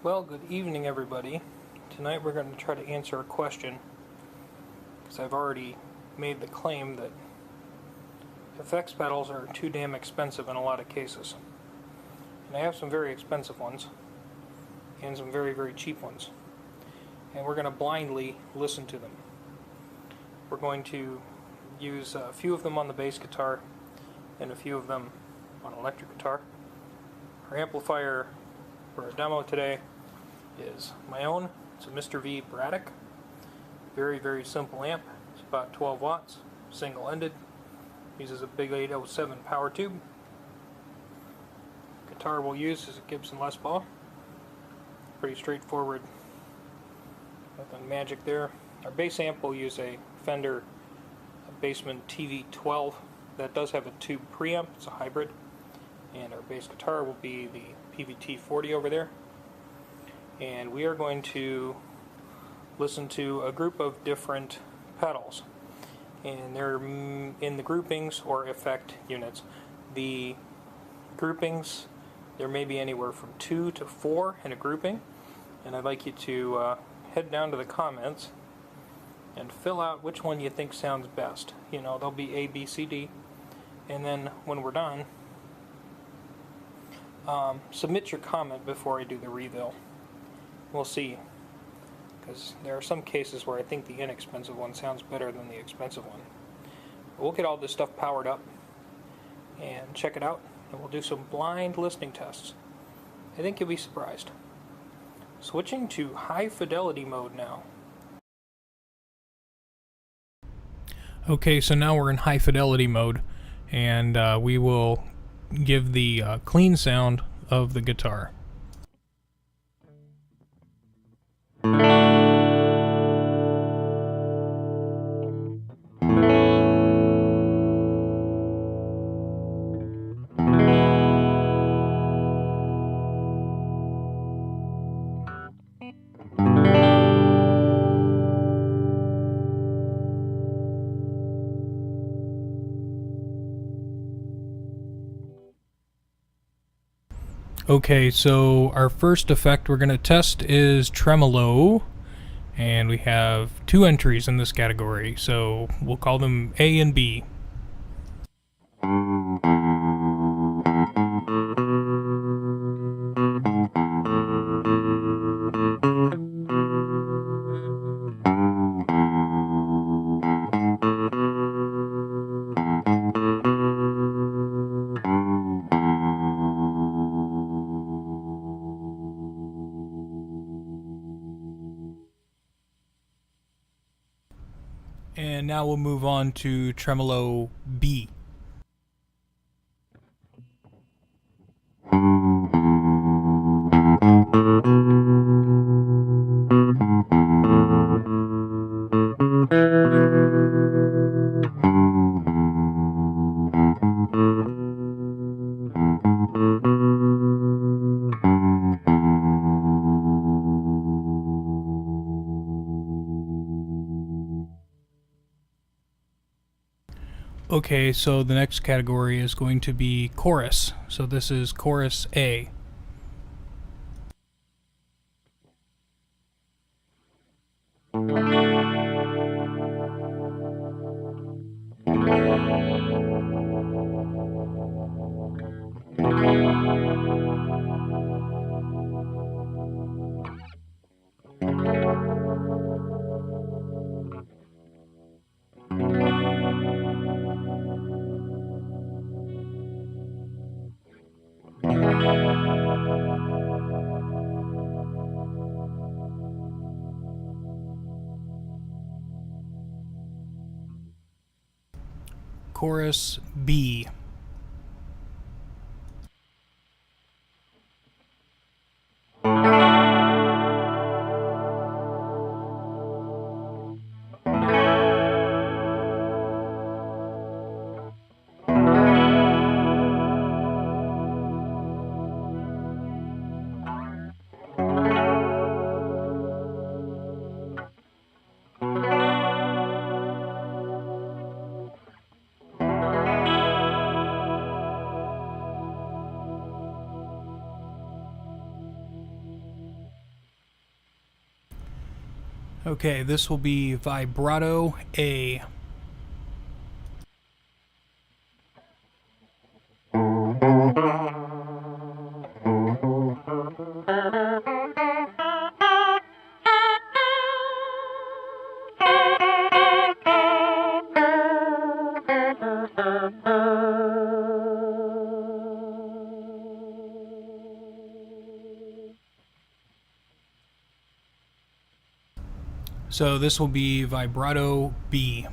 Well, good evening everybody. Tonight we're going to try to answer a question, because I've already made the claim that effects pedals are too damn expensive in a lot of cases. And I have some very expensive ones, and some very, very cheap ones. And we're going to blindly listen to them. We're going to use a few of them on the bass guitar, and a few of them on electric guitar. Our amplifier for our demo today is my own. It's a Mr. V Braddock. Very, very simple amp. It's about 12 watts, single-ended. Uses a big 807 power tube. Guitar we'll use is a Gibson Les Paul. Pretty straightforward. Nothing magic there. Our bass amp will use a Fender Bassman TV12. That does have a tube preamp. It's a hybrid. And our bass guitar will be the PVT40 over there. And we are going to listen to a group of different pedals, and they're in the groupings or effect units. The groupings, there may be anywhere from 2 to 4 in a grouping, and I'd like you to head down to the comments and fill out which one you think sounds best. You know, there'll be A, B, C, D, and then when we're done, submit your comment before I do the reveal. We'll see, because there are some cases where I think the inexpensive one sounds better than the expensive one. But we'll get all this stuff powered up and check it out, and we'll do some blind listening tests. I think you'll be surprised. Switching to high fidelity mode now. Okay, so now we're in high fidelity mode, and we will give the clean sound of the guitar. Okay, so our first effect we're going to test is tremolo, and we have 2 entries in this category, so we'll call them A and B. And now we'll move on to tremolo B. Okay, so the next category is going to be chorus. So this is chorus A. Chorus B. Okay, this will be vibrato A. So this will be vibrato B.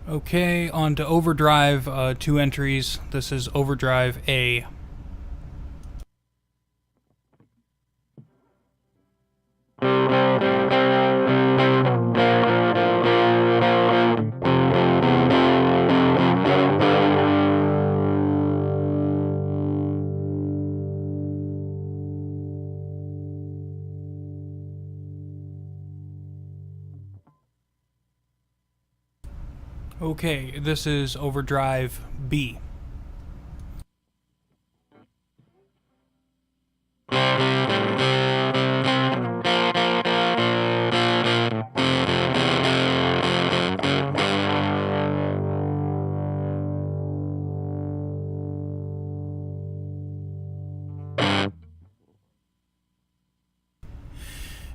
Okay, on to overdrive, 2 entries. This is overdrive A. Okay, this is overdrive B.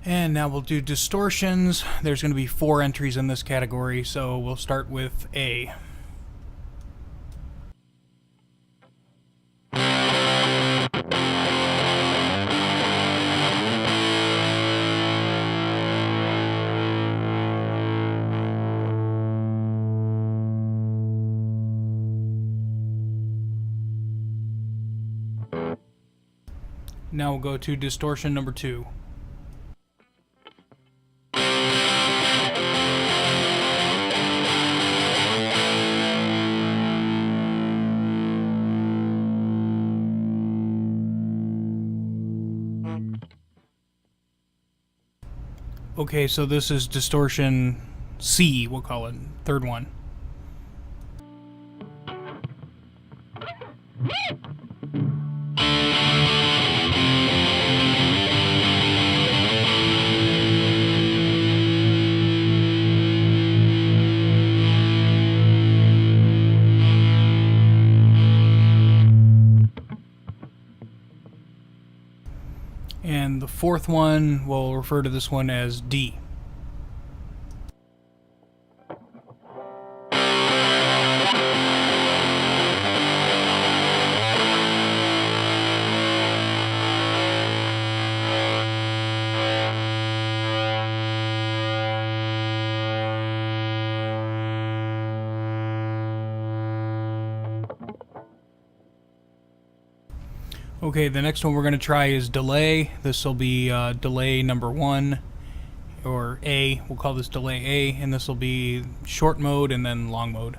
And now we'll do distortions. There's going to be 4 entries in this category, so we'll start with A. Now we'll go to distortion number 2. Okay, so this is distortion C, we'll call it, third one. And the fourth one, we'll refer to this one as D. Okay, the next one we're going to try is delay. This will be delay number 1, or A. We'll call this delay A, and this will be short mode and then long mode.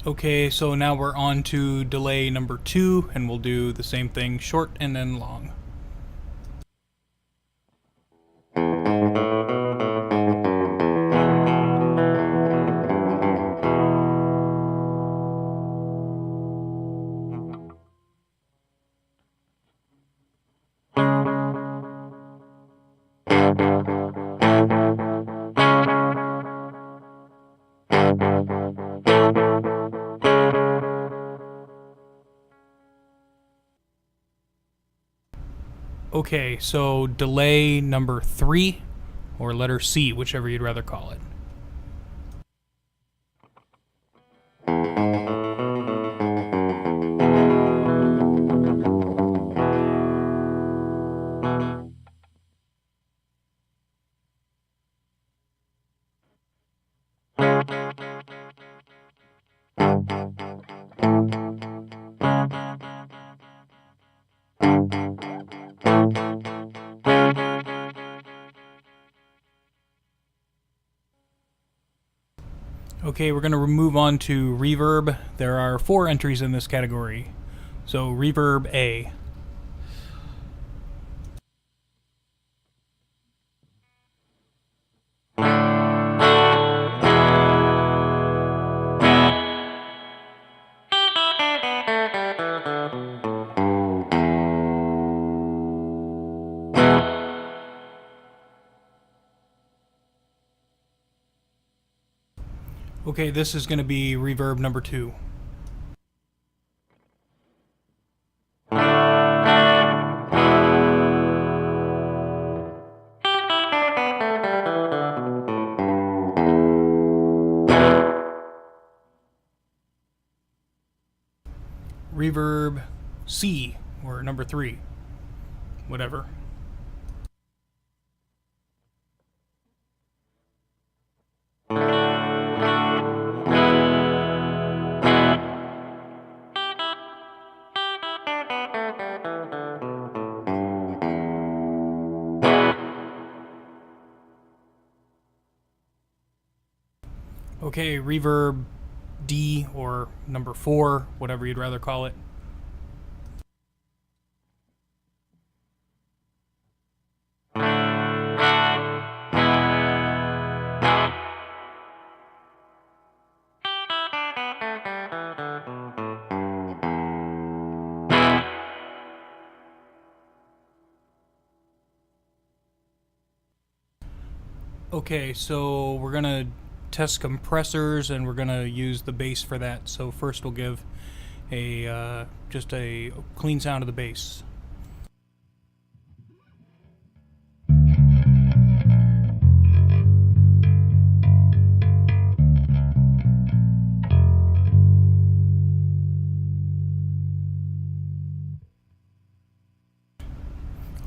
Okay, so now we're on to delay number 2, and we'll do the same thing, short and then long. Okay, so delay number 3, or letter C, whichever you'd rather call it. Okay, we're going to move on to reverb. There are 4 entries in this category. So reverb A. Okay, this is going to be reverb number 2. Reverb C, or number 3. Whatever. Okay, reverb D, or number 4, whatever you'd rather call it. Okay, so we're going to test compressors and we're going to use the bass for that. So first we'll give a just a clean sound of the bass.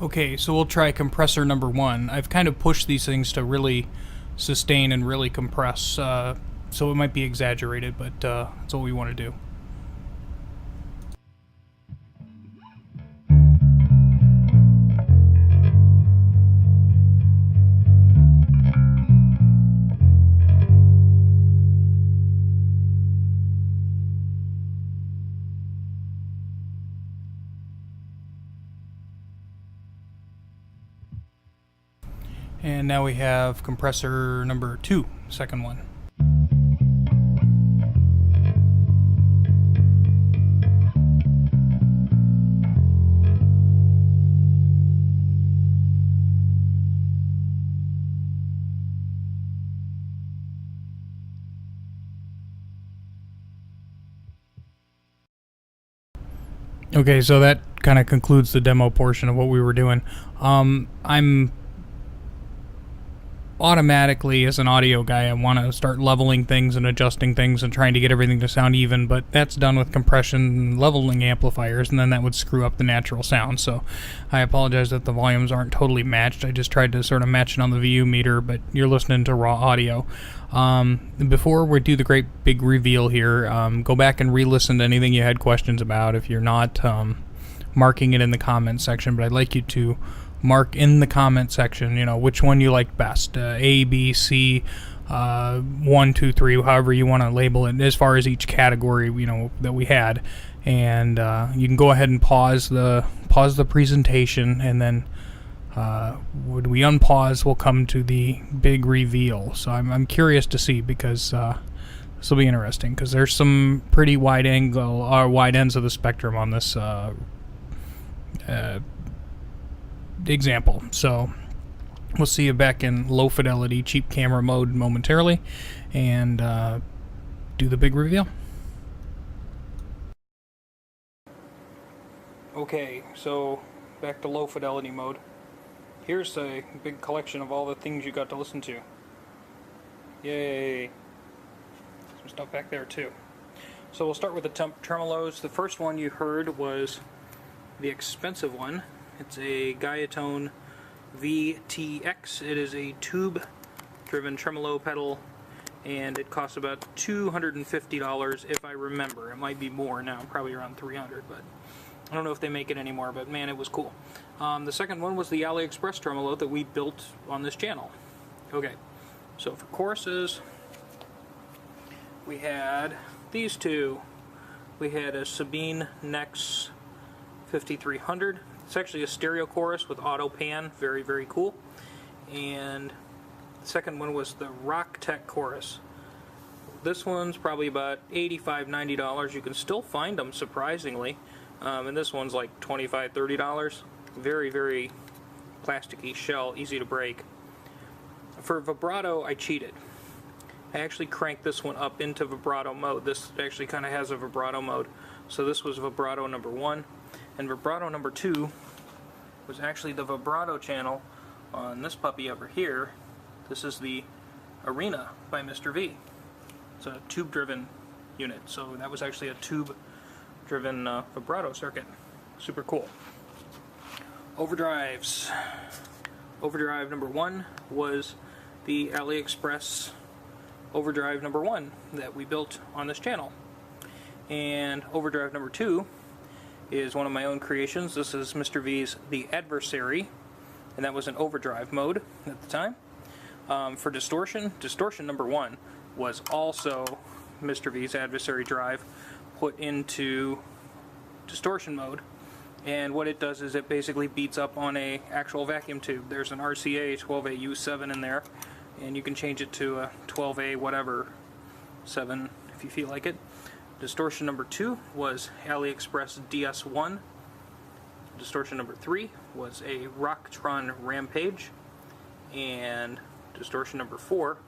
Okay, so we'll try compressor number 1. I've kind of pushed these things to really sustain and really compress, so it might be exaggerated, but that's what we want to do. And now we have compressor number 2, second one. Okay, so that kind of concludes the demo portion of what we were doing. I'm automatically, as an audio guy, I want to start leveling things and adjusting things and trying to get everything to sound even, but that's done with compression and leveling amplifiers, and then that would screw up the natural sound. So I apologize that the volumes aren't totally matched. I just tried to sort of match it on the VU meter, but you're listening to raw audio. Before we do the great big reveal here, go back and re-listen to anything you had questions about if you're not marking it in the comments section, but I'd like you to mark in the comment section, you know, which one you liked best, A, B, C, 1, 2, 3, however you want to label it, as far as each category, you know, that we had. And you can go ahead and pause the presentation, and then when we unpause, we'll come to the big reveal. So I'm curious to see, because this will be interesting, because there's some pretty wide ends of the spectrum on this example. So we'll see you back in low fidelity cheap camera mode momentarily, and do the big reveal. Okay, so back to low fidelity mode. Here's a big collection of all the things you got to listen to. Yay! Some stuff back there too. So we'll start with the tremolos. The first one you heard was the expensive one. It's a Gaiatone VTX. It is a tube-driven tremolo pedal, and it costs about $250 if I remember. It might be more now, probably around $300, but I don't know if they make it anymore, but man, it was cool. The second one was the AliExpress tremolo that we built on this channel. Okay, so for choruses, we had these two. We had a Sabine Nex 5300. It's actually a stereo chorus with auto pan, very, very cool. And the second one was the Rock Tech chorus. This one's probably about $85, $90. You can still find them, surprisingly. And this one's like $25, $30. Very, very plasticky shell, easy to break. For vibrato, I cheated. I actually cranked this one up into vibrato mode. This actually kind of has a vibrato mode. So this was vibrato number 1. And vibrato number 2 was actually the vibrato channel on this puppy over here. This is the Arena by Mr. V. It's a tube-driven unit, so that was actually a tube-driven vibrato circuit. Super cool. Overdrives. Overdrive number 1 was the AliExpress overdrive number 1 that we built on this channel. And overdrive number 2 is one of my own creations. This is Mr. V's The Adversary, and that was an overdrive mode at the time. For distortion number 1 was also Mr. V's Adversary drive put into distortion mode, and what it does is it basically beats up on a actual vacuum tube. There's an RCA 12AU7 in there, and you can change it to a 12A whatever 7 if you feel like it. Distortion number 2 was AliExpress DS1. Distortion number 3 was a Rocktron Rampage, and distortion number 4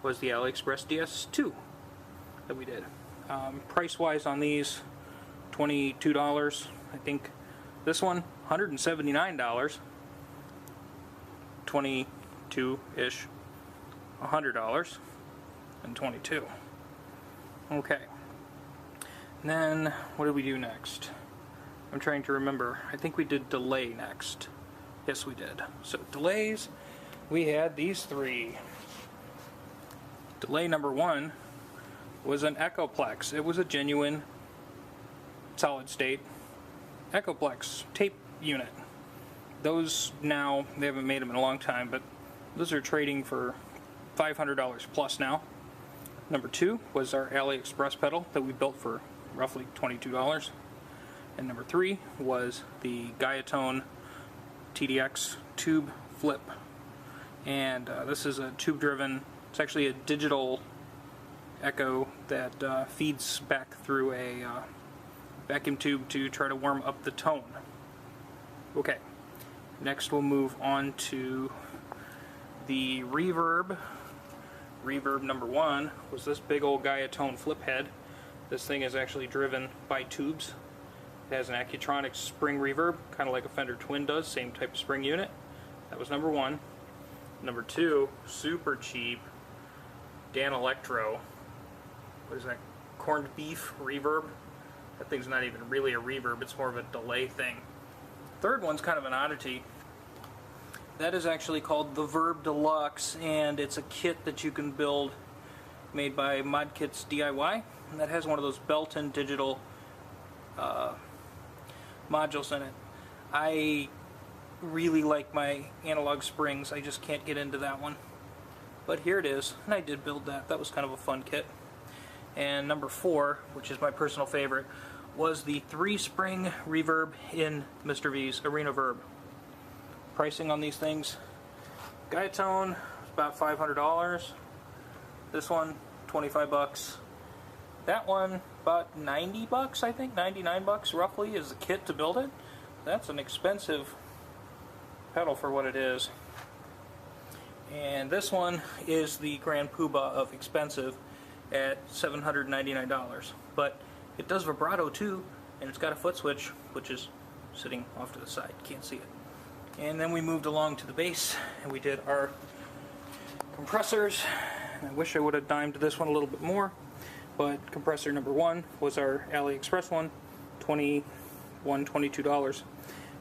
was the AliExpress DS2 that we did. Price-wise on these, $22. I think this one, $179. 22-ish. $100 and 22. Okay. And then what did we do next? I'm trying to remember. I think we did delay next. Yes, we did. So delays, we had these 3. Delay number 1 was an Echoplex. It was a genuine solid state Echoplex tape unit. Those now, they haven't made them in a long time, but those are trading for $500 plus now. Number 2 was our AliExpress pedal that we built for roughly $22. And number 3 was the Gaiatone TDX tube flip. And this is a tube driven, it's actually a digital echo that feeds back through a vacuum tube to try to warm up the tone. Okay, next we'll move on to the reverb. Reverb number 1 was this big old Gaiatone flip head. This thing is actually driven by tubes. It has an Accutronics spring reverb, kind of like a Fender Twin does, same type of spring unit. That was number 1. Number 2, super cheap, Dan Electro. What is that? Corned beef reverb. That thing's not even really a reverb, it's more of a delay thing. Third one's kind of an oddity. That is actually called the Verb Deluxe, and it's a kit that you can build made by ModKits DIY, and that has one of those Belton digital modules in it. I really like my analog springs, I just can't get into that one. But here it is, and I did build that. That was kind of a fun kit. And number 4, which is my personal favorite, was the 3-spring reverb in Mr. V's Arena Verb. Pricing on these things, Gaiatone, about $500. This one, 25 bucks. That one, about 90 bucks, I think, 99 bucks roughly is the kit to build it. That's an expensive pedal for what it is. And this one is the grand poobah of expensive at $799. But it does vibrato too, and it's got a foot switch, which is sitting off to the side. Can't see it. And then we moved along to the bass, and we did our compressors. I wish I would have dimed this one a little bit more, but compressor number 1 was our AliExpress one, $21, $22.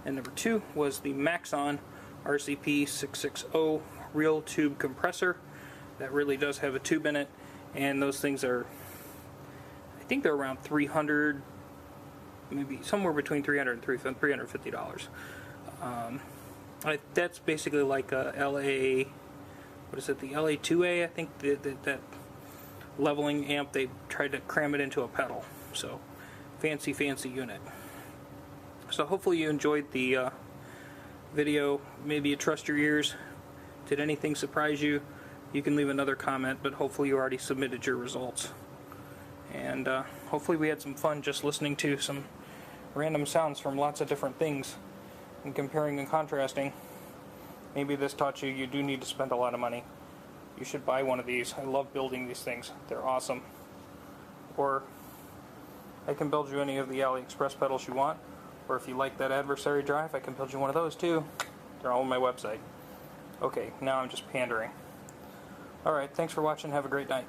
And number 2 was the Maxon RCP 660 real tube compressor. That really does have a tube in it, and those things are, I think they're around $300, maybe somewhere between $300 and $350. That's basically like a LA, what is it, the LA2A, I think that leveling amp, they tried to cram it into a pedal. So fancy unit. So hopefully you enjoyed the video. Maybe you trust your ears. Did anything surprise you? You can leave another comment, but hopefully you already submitted your results. And hopefully we had some fun just listening to some random sounds from lots of different things and comparing and contrasting. Maybe this taught you you do need to spend a lot of money. You should buy one of these. I love building these things. They're awesome. Or I can build you any of the AliExpress pedals you want. Or if you like that adversary drive, I can build you one of those too. They're all on my website. Okay, now I'm just pandering. Alright, thanks for watching. Have a great night.